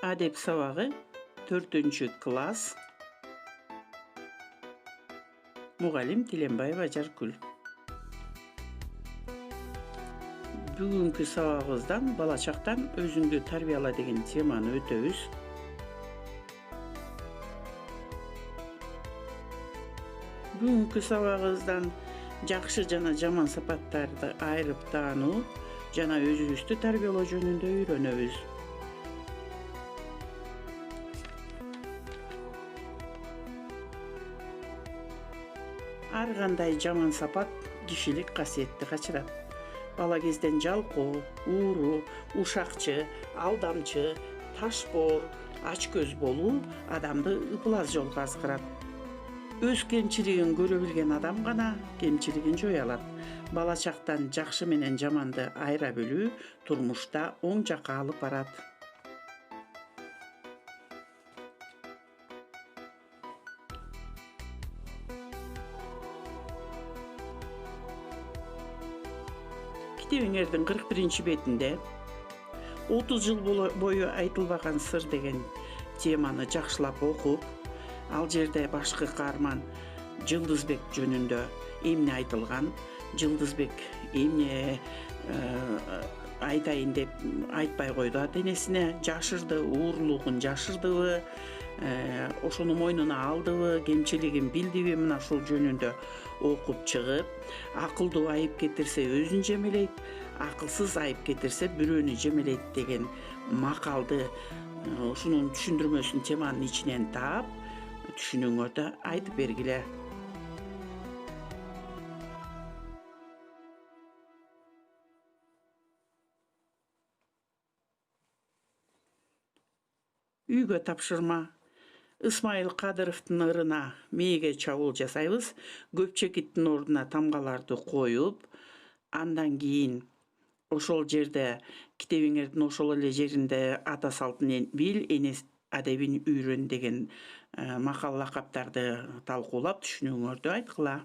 Адеп сабагы 4-класс. Мугалим Тиленбаева Ажаргүл. Бүгүнкү сабагыбыздан бала чактан өзүңдү тарбияла деген теманы өтөбүз. Бүгүнкү сабагыбыздан жакшы жана жаман сапаттарды айырып таануу жана өзүбүздү тарбиялоо жөнүндө үйрөнөбүз. Ар кандай жаман сапат кишилик касиетти качырат. Бала кезден жалкоо, ууру, ушакчы, алдамчы, ташбоор, ачкөз болуу адамды ыплас жолго азгырат. Өз кемчилигин көрө билген адам гана кемчилигин жоя алат. Бала чактан жакшы менен жаманды айыра билүү турмушта оң жакка алып барат. Китебиңердин 41-бетинде 30 жыл бою айтылбаган сыр деген теманы жакшылап окуп, ал жерде башкы каарман Жылдызбек жөнүндө эмне айтылган, Жылдызбек эмне айтайын деп айтпай койду ата-энесине, жашырды, уурулугун жашырдыбы, ошону мойнуна алдыбы, кемчилигин билдиби, мына ушул жөнүндө окуп чыгып, акылдуу айып кетирсе өзүн жемелейт, акылсыз айып кетирсе бирөөнү жемелейт деген макалды ушунун түшүндүрмөсүн теманын ичинен таап, түшүнүүңөрдү айтып бергиле. Үйгө тапшырма. Ысмайыл Кадыровдун ырына мээге чабуул жасайбыз. Көпчекиттин ордуна тамгаларды коюп, андан кийин ошол жерде китебиңердин ошол эле жеринде ата салтын бил, энес адебин үйрөн деген макал лакаптарды талкуулап түшүнүүңөрдү айткыла.